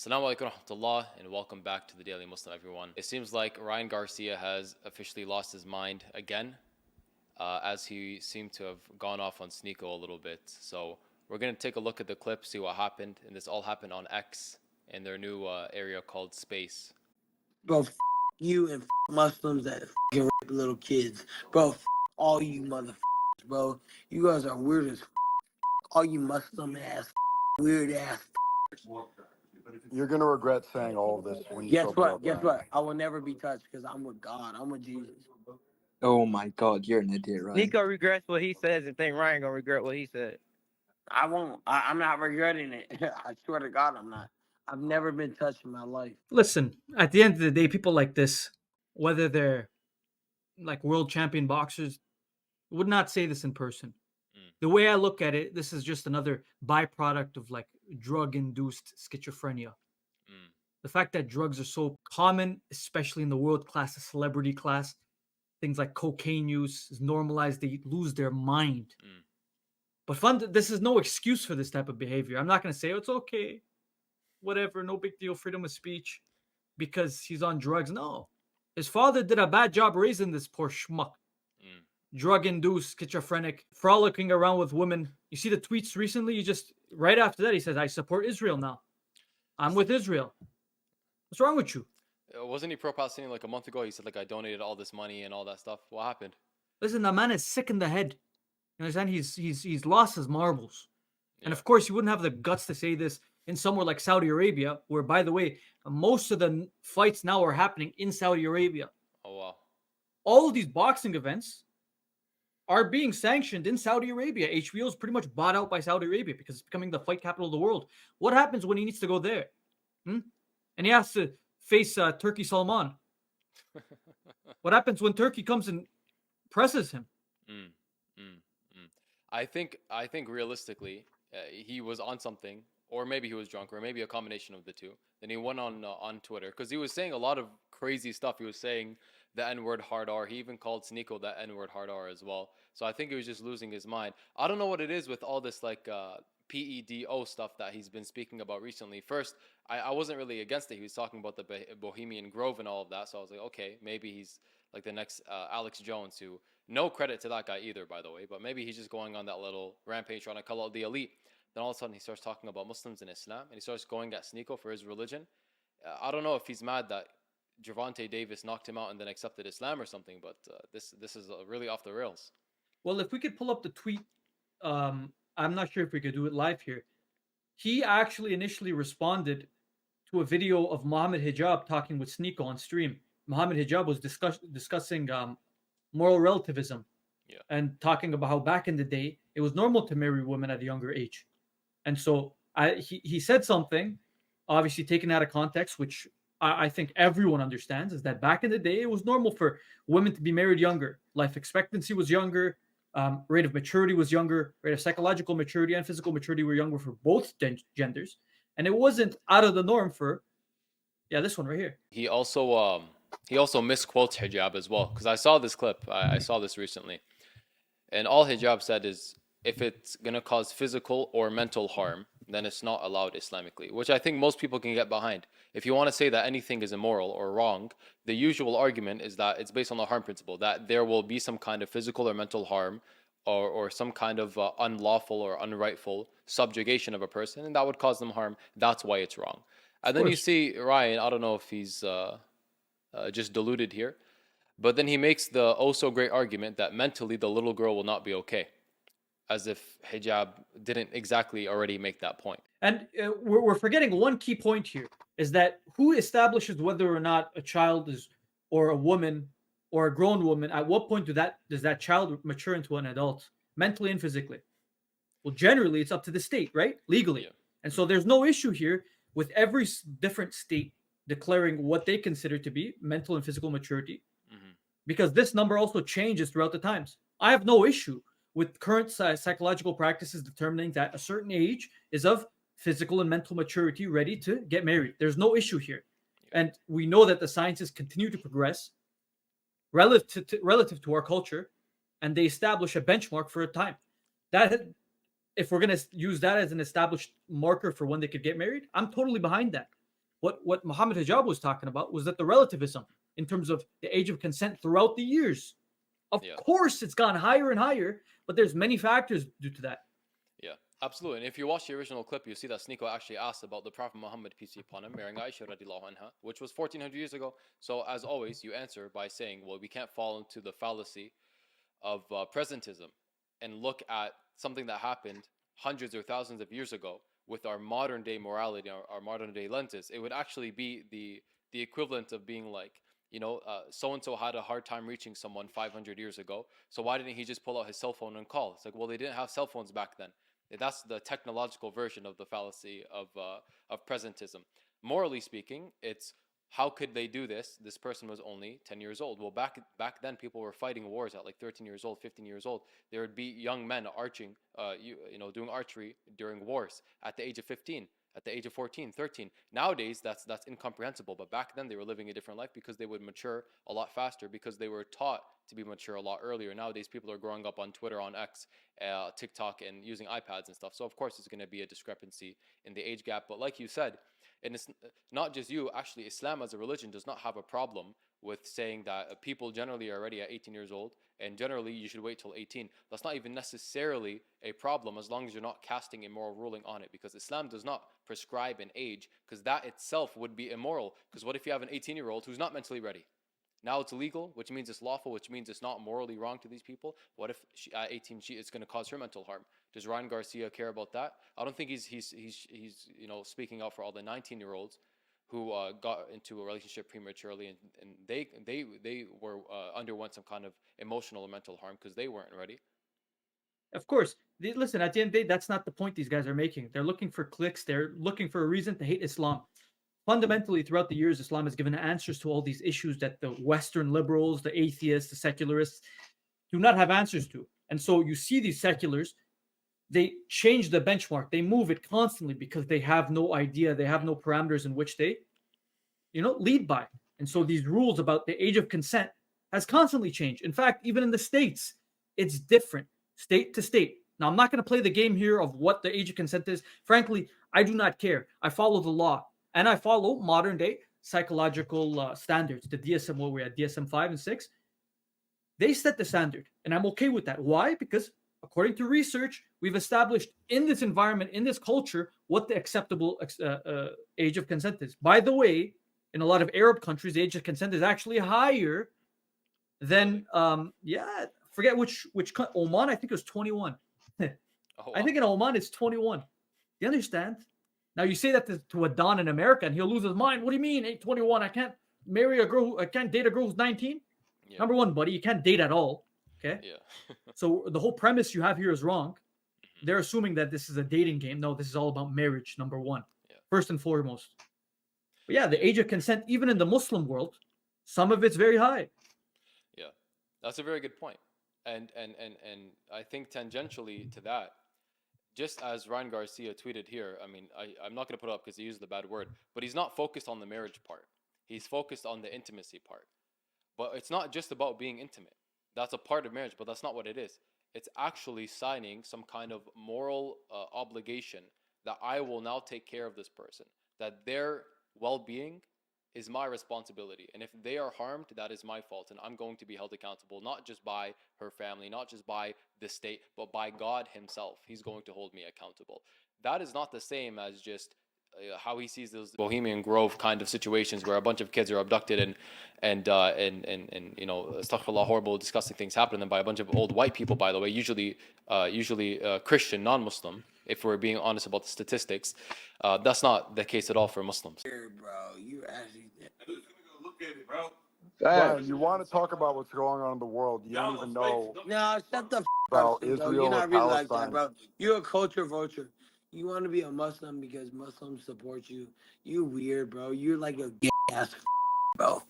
Assalamu alaikum rahmatullah, and welcome back to the Daily Muslim, everyone. It seems like Ryan Garcia has officially lost his mind again, as he seemed to have gone off on Sneako a little bit. So we're going to take a look at the clip, see what happened, and this all happened on X in their new area called Space. Bro, you and Muslims that rape little kids. Bro, all you motherfuckers, bro. You guys are weird as all you Muslim ass, weird ass. You're gonna regret saying all of this when you Guess sober what? up. Guess Ryan. what? I will never be touched because I'm with God. I'm with Jesus. Oh my God, you're an idiot, Ryan. Nico regrets what he says and think Ryan gonna regret what he said. I won't. I'm not regretting it. I swear to God, I'm not. I've never been touched in my life. Listen, at the end of the day, people like this, whether they're like world champion boxers, would not say this in person. The way I look at it, this is just another byproduct of like drug-induced schizophrenia. The fact that drugs are so common, especially in the world class, the celebrity class, things like cocaine use is normalized. They lose their mind. But this is no excuse for this type of behavior. I'm not going to say, oh, it's okay, whatever, no big deal, freedom of speech, because he's on drugs. No. His father did a bad job raising this poor schmuck. Drug-induced, schizophrenic, frolicking around with women. You see the tweets recently? Right after that, he says, I support Israel now. I'm with Israel. What's wrong with you? Wasn't he pro-Palestinian like a month ago? He said, like, I donated all this money and all that stuff. What happened? Listen, the man is sick in the head. You understand? He's lost his marbles. Yeah. And of course, you wouldn't have the guts to say this in somewhere like Saudi Arabia, where, by the way, most of the fights now are happening in Saudi Arabia. Oh, wow. All of these boxing events are being sanctioned in Saudi Arabia. HBO is pretty much bought out by Saudi Arabia because it's becoming the fight capital of the world. What happens when he needs to go there? And he has to face Turkey Salman. What happens when Turkey comes and presses him? I think realistically, he was on something, or maybe he was drunk, or maybe a combination of the two. Then he went on Twitter because he was saying a lot of crazy stuff. He was saying the N-word hard R. He even called Sneako the N-word hard R as well. So I think he was just losing his mind. I don't know what it is with all this like PEDO stuff that he's been speaking about recently. First, I wasn't really against it. He was talking about the Bohemian Grove and all of that. So I was like, okay, maybe he's like the next Alex Jones, who no credit to that guy either, by the way. But maybe he's just going on that little rampage trying to call out the elite. Then all of a sudden he starts talking about Muslims and Islam, and he starts going at Sneako for his religion. I don't know if he's mad that Gervonta Davis knocked him out and then accepted Islam or something, but this is really off the rails. Well, if we could pull up the tweet, I'm not sure if we could do it live here. He actually initially responded to a video of Mohammed Hijab talking with Sneako on stream. Mohammed Hijab was discussing moral relativism and talking about how back in the day it was normal to marry women at a younger age. And so he said something, obviously taken out of context, which I think everyone understands, is that back in the day, it was normal for women to be married younger. Life expectancy was younger. Rate of maturity was younger. Rate of psychological maturity and physical maturity were younger for both genders. And it wasn't out of the norm for, this one right here. He also misquotes hijab as well, because I saw this clip. I saw this recently. And all hijab said is, if it's going to cause physical or mental harm, then it's not allowed Islamically, which I think most people can get behind. If you want to say that anything is immoral or wrong, the usual argument is that it's based on the harm principle, that there will be some kind of physical or mental harm or some kind of unlawful or unrightful subjugation of a person, and that would cause them harm. That's why it's wrong. And then you see Ryan, I don't know if he's just deluded here, but then he makes the oh so great argument that mentally the little girl will not be okay, as if hijab didn't exactly already make that point. And we're forgetting one key point here, is that who establishes whether or not a child is, or a woman, or a grown woman, at what point does that child mature into an adult, mentally and physically? Well, generally, it's up to the state, right? Legally. Yeah. And so there's no issue here with every different state declaring what they consider to be mental and physical maturity, because this number also changes throughout the times. I have no issue with current psychological practices determining that a certain age is of physical and mental maturity ready to get married. There's no issue here. And we know that the sciences continue to progress relative to our culture, and they establish a benchmark for a time. That, if we're going to use that as an established marker for when they could get married, I'm totally behind that. What Muhammad Hijab was talking about was that the relativism in terms of the age of consent throughout the years. Of course, it's gone higher and higher, but there's many factors due to that. Yeah, absolutely. And if you watch the original clip, you see that Sneako actually asked about the Prophet Muhammad, peace be upon him, marrying Aisha radiallahu anha, which was 1400 years ago. So as always, you answer by saying, well, we can't fall into the fallacy of presentism and look at something that happened hundreds or thousands of years ago with our modern day morality, our modern day lenses. It would actually be the equivalent of being like, so-and-so had a hard time reaching someone 500 years ago. So why didn't he just pull out his cell phone and call? It's like, well, they didn't have cell phones back then. That's the technological version of the fallacy of presentism. Morally speaking, it's how could they do this? This person was only 10 years old. Well, back then, people were fighting wars at like 13 years old, 15 years old. There would be young men arching, doing archery during wars at the age of 15, at the age of 14, 13. Nowadays, that's incomprehensible. But back then, they were living a different life because they would mature a lot faster because they were taught to be mature a lot earlier. Nowadays, people are growing up on Twitter, on X, TikTok, and using iPads and stuff. So, of course, there's going to be a discrepancy in the age gap. But like you said, and it's not just you, actually, Islam as a religion does not have a problem with saying that people generally are already at 18 years old, and generally you should wait till 18. That's not even necessarily a problem as long as you're not casting a moral ruling on it, because Islam does not prescribe an age, because that itself would be immoral. Because what if you have an 18-year-old who's not mentally ready? Now it's illegal, which means it's lawful, which means it's not morally wrong to these people. What if at 18 it's going to cause her mental harm? Does Ryan Garcia care about that? I don't think he's speaking out for all the 19-year-olds who got into a relationship prematurely, and they were underwent some kind of emotional or mental harm because they weren't ready. Of course, listen. At the end of the day, that's not the point these guys are making. They're looking for clicks. They're looking for a reason to hate Islam. Fundamentally, throughout the years, Islam has given answers to all these issues that the Western liberals, the atheists, the secularists do not have answers to. And so you see these seculars, they change the benchmark. They move it constantly because they have no idea. They have no parameters in which they, lead by. And so these rules about the age of consent has constantly changed. In fact, even in the States, it's different state to state. Now, I'm not going to play the game here of what the age of consent is. Frankly, I do not care. I follow the law. And I follow modern day psychological standards, the DSM, where we're at DSM 5 and 6. They set the standard, and I'm okay with that. Why? Because according to research, we've established in this environment, in this culture, what the acceptable age of consent is. By the way, in a lot of Arab countries, the age of consent is actually higher than, forget which Oman, I think it was 21. Oh, wow. I think in Oman it's 21. You understand? Now you say that to a Don in America, and he'll lose his mind. What do you mean, 21? I can't marry a girl. I can't date a girl who's 19. Yeah. Number one, buddy, you can't date at all. Okay. Yeah. So the whole premise you have here is wrong. They're assuming that this is a dating game. No, this is all about marriage. Number one, first and foremost. But yeah, the age of consent, even in the Muslim world, some of it's very high. Yeah, that's a very good point. And I think tangentially to that, just as Ryan Garcia tweeted here, I mean, I'm not going to put it up because he used the bad word, but he's not focused on the marriage part. He's focused on the intimacy part. But it's not just about being intimate. That's a part of marriage, but that's not what it is. It's actually signing some kind of moral obligation that I will now take care of this person, that their well-being is my responsibility. And if they are harmed, that is my fault. And I'm going to be held accountable, not just by her family, not just by the state, but by God himself. He's going to hold me accountable. That is not the same as just how he sees those Bohemian Grove kind of situations where a bunch of kids are abducted and astaghfirullah, horrible, disgusting things happen to them by a bunch of old white people, by the way, usually Christian, non-Muslim. If we're being honest about the statistics, that's not the case at all for Muslims. Bro, you actually look at it, bro. Brian, you want to talk about what's going on in the world? You don't even know. No, shut the about up. Israel You're not and really like Palestine. that, bro. You're a culture vulture. You want to be a Muslim because Muslims support you. You weird, bro. You're like a gay ass, bro.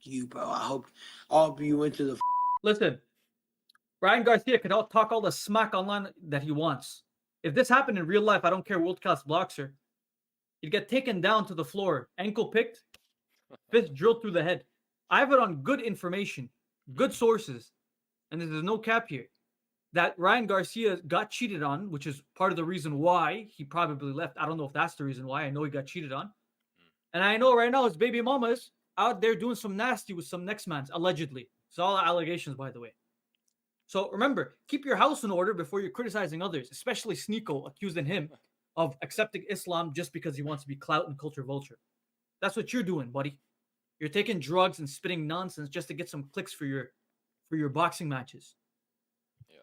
You, bro. I hope all of you went to the. Listen, Ryan Garcia can talk all the smack online that he wants. If this happened in real life, I don't care, world-class boxer, he'd get taken down to the floor, ankle picked, fist drilled through the head. I have it on good information, good sources, and there's no cap here, that Ryan Garcia got cheated on, which is part of the reason why he probably left. I don't know if that's the reason why. I know he got cheated on. And I know right now his baby mama is out there doing some nasty with some next man's, allegedly. It's all allegations, by the way. So remember, keep your house in order before you're criticizing others, especially Sneako accusing him of accepting Islam just because he wants to be clout and culture vulture. That's what you're doing, buddy. You're taking drugs and spitting nonsense just to get some clicks for your boxing matches. Yeah,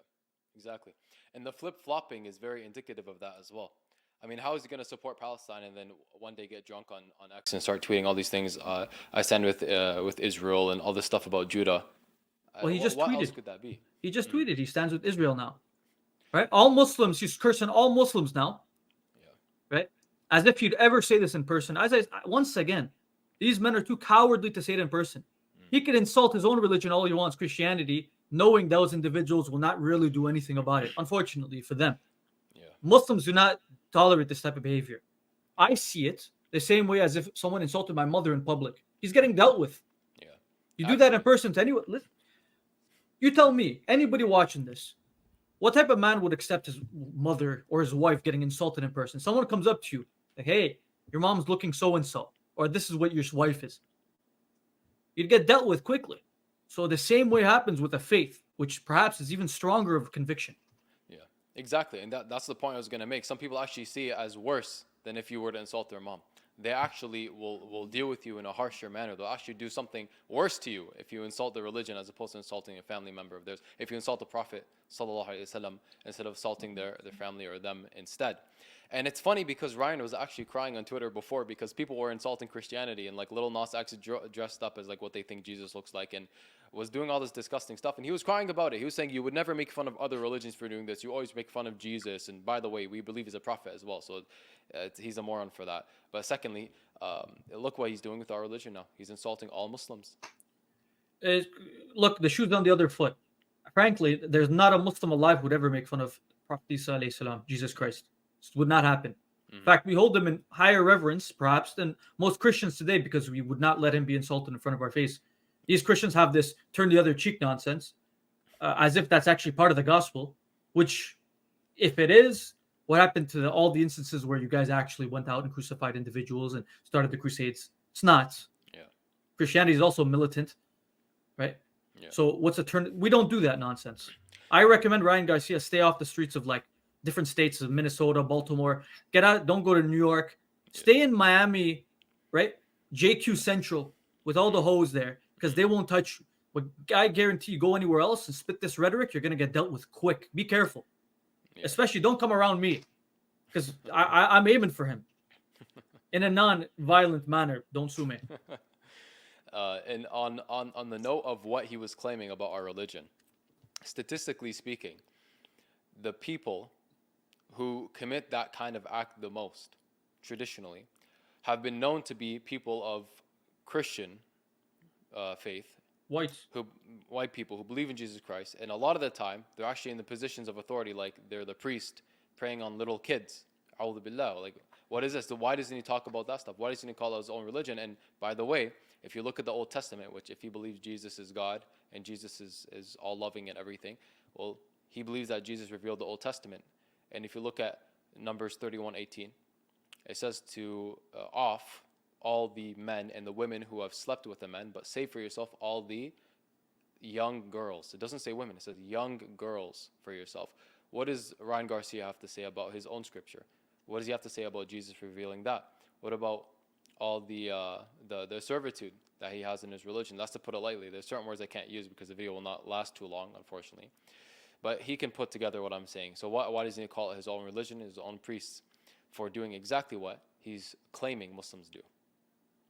exactly. And the flip flopping is very indicative of that as well. I mean, how is he going to support Palestine and then one day get drunk on X and start tweeting all these things? I stand with Israel and all this stuff about Judah. Well, he just what tweeted. else could that be? He just tweeted he stands with Israel now. Right? All Muslims, he's cursing all Muslims now. Yeah. Right? As if you'd ever say this in person. Once again, these men are too cowardly to say it in person. He could insult his own religion all he wants, Christianity, knowing those individuals will not really do anything about it, unfortunately for them. Yeah. Muslims do not tolerate this type of behavior. I see it the same way as if someone insulted my mother in public. He's getting dealt with. Yeah. You do that in person to anyone. You tell me, anybody watching this, what type of man would accept his mother or his wife getting insulted in person? Someone comes up to you, like, hey, your mom's looking so-and-so, or this is what your wife is. You'd get dealt with quickly. So the same way happens with a faith, which perhaps is even stronger of conviction. Yeah, exactly. And that's the point I was going to make. Some people actually see it as worse than if you were to insult their mom. They actually will deal with you in a harsher manner. They'll actually do something worse to you if you insult the religion as opposed to insulting a family member of theirs. If you insult the Prophet sallallahu alaihi wasallam instead of insulting their family or them instead. And it's funny because Ryan was actually crying on Twitter before because people were insulting Christianity and like Lil Nas X dressed up as like what they think Jesus looks like and was doing all this disgusting stuff. And he was crying about it. He was saying you would never make fun of other religions for doing this. You always make fun of Jesus. And by the way, we believe he's a prophet as well. So he's a moron for that. But secondly, look what he's doing with our religion now. He's insulting all Muslims. Look, the shoe's on the other foot. Frankly, there's not a Muslim alive who would ever make fun of Prophet Isa alayhi salam, Jesus Christ. It would not happen. In fact, we hold him in higher reverence, perhaps, than most Christians today because we would not let him be insulted in front of our face. These Christians have this turn the other cheek nonsense, as if that's actually part of the gospel, which, if it is, what happened to all the instances where you guys actually went out and crucified individuals and started the Crusades? It's not. Yeah. Christianity is also militant, right? Yeah. So what's a turn? We don't do that nonsense. I recommend Ryan Garcia stay off the streets of like different states of Minnesota, Baltimore. Get out. Don't go to New York. Stay in Miami, right? JQ Central with all the hoes there because they won't touch you. But I guarantee you go anywhere else and spit this rhetoric, you're going to get dealt with quick. Be careful. Yeah. Especially don't come around me because I'm aiming for him in a non-violent manner. Don't sue me. And on the note of what he was claiming about our religion, statistically speaking, the people who commit that kind of act the most, traditionally, have been known to be people of Christian faith. White people who believe in Jesus Christ. And a lot of the time, they're actually in the positions of authority, like they're the priest preying on little kids. A'udhu billah. Like, what is this? So why doesn't he talk about that stuff? Why doesn't he call it his own religion? And by the way, if you look at the Old Testament, which if he believes Jesus is God and Jesus is all loving and everything, well, he believes that Jesus revealed the Old Testament. And if you look at Numbers 31:18, it says to off all the men and the women who have slept with the men, but save for yourself all the young girls. It doesn't say women, it says young girls for yourself. What does Ryan Garcia have to say about his own scripture? What does he have to say about Jesus revealing that? What about all the servitude that he has in his religion? That's to put it lightly. There's certain words I can't use because the video will not last too long, unfortunately. But he can put together what I'm saying. So why doesn't he call it his own religion, his own priests, for doing exactly what he's claiming Muslims do?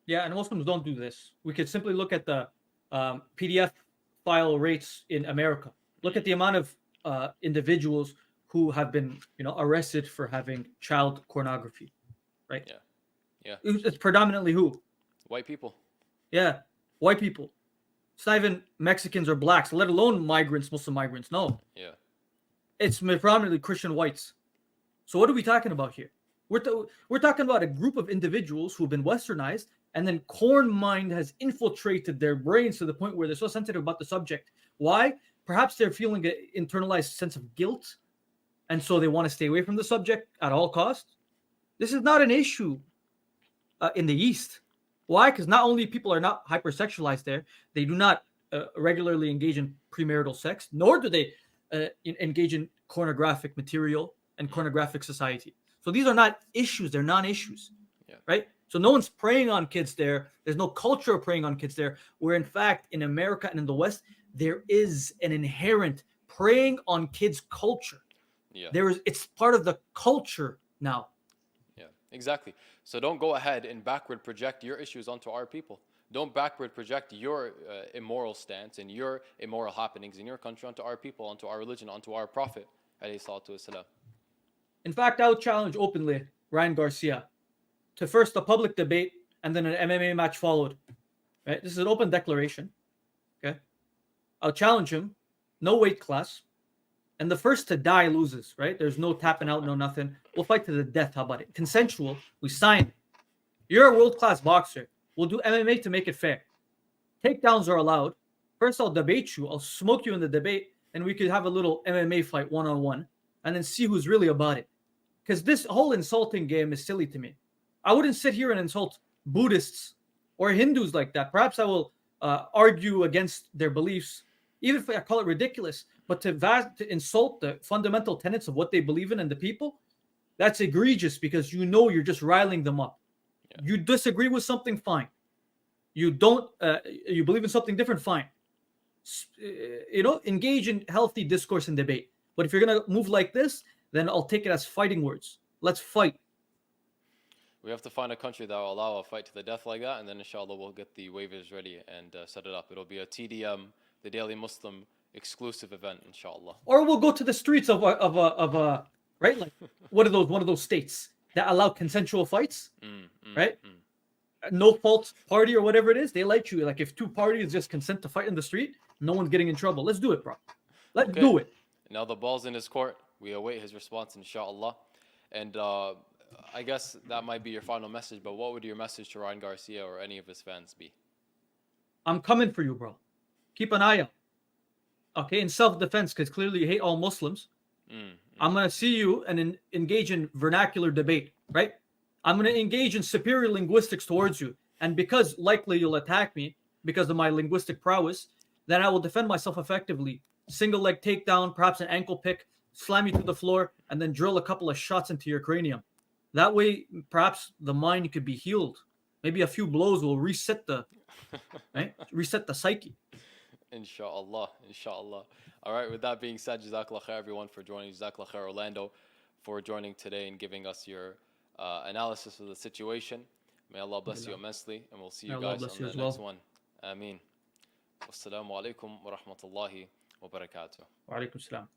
Yeah, and Muslims don't do this. We could simply look at the PDF file rates in America. Look at the amount of individuals who have been, arrested for having child pornography, right? Yeah. It's predominantly who? White people. Yeah, white people. It's not even Mexicans or blacks, let alone migrants, Muslim migrants. No. Yeah. It's predominantly Christian whites. So what are we talking about here? We're talking about a group of individuals who've been westernized, and then corn mind has infiltrated their brains to the point where they're so sensitive about the subject. Why? Perhaps they're feeling an internalized sense of guilt, and so they want to stay away from the subject at all costs. This is not an issue in the East. Why? Because not only people are not hypersexualized there, they do not regularly engage in premarital sex, nor do they engage in pornographic material and pornographic society. So these are not issues; they're non-issues, right? So no one's preying on kids there. There's no culture of preying on kids there. Where in fact, in America and in the West, there is an inherent preying on kids culture. Yeah. It's part of the culture now. Yeah, exactly. So don't go ahead and backward project your issues onto our people. Don't backward project your immoral stance and your immoral happenings in your country onto our people, onto our religion, onto our prophet. In fact, I would challenge openly Ryan Garcia to first a public debate and then an MMA match followed. Right? This is an open declaration. Okay, I'll challenge him. No weight class. And the first to die loses, right? There's no tapping out, no nothing. We'll fight to the death. How about it? Consensual. We sign. You're a world-class boxer. We'll do MMA to make it fair. Takedowns are allowed. First, I'll debate you. I'll smoke you in the debate, and we could have a little MMA fight one-on-one, and then see who's really about it. Because this whole insulting game is silly to me. I wouldn't sit here and insult Buddhists or Hindus like that. Perhaps I will argue against their beliefs, even if I call it ridiculous. But to insult the fundamental tenets of what they believe in and the people, that's egregious because you know you're just riling them up. Yeah. You disagree with something, fine. You don't, you believe in something different, fine. Engage in healthy discourse and debate. But if you're going to move like this, then I'll take it as fighting words. Let's fight. We have to find a country that will allow a fight to the death like that, and then inshallah we'll get the waivers ready and set it up. It'll be a TDM, the Daily Muslim exclusive event, inshallah. Or we'll go to the streets of a right, like one of those states that allow consensual fights, right? No fault party or whatever it is, they let you. Like if two parties just consent to fight in the street, no one's getting in trouble. Let's do it, bro. Let's do it. Now the ball's in his court. We await his response, inshallah. And I guess that might be your final message, but what would your message to Ryan Garcia or any of his fans be? I'm coming for you, bro. Keep an eye out. Okay, in self-defense, because clearly you hate all Muslims. I'm going to see you and engage in vernacular debate, right? I'm going to engage in superior linguistics towards you. And because likely you'll attack me because of my linguistic prowess, then I will defend myself effectively. Single leg takedown, perhaps an ankle pick, slam you to the floor, and then drill a couple of shots into your cranium. That way, perhaps the mind could be healed. Maybe a few blows will reset the psyche. Inshallah. All right, with that being said, Jazakallah khair everyone for joining. Jazakallah khair Orlando for joining today and giving us your analysis of the situation. May Allah bless you immensely, and we'll see you guys on the next one. Ameen. Wassalamu alaikum wa rahmatullahi wa barakatuh. Wa alaikum salam.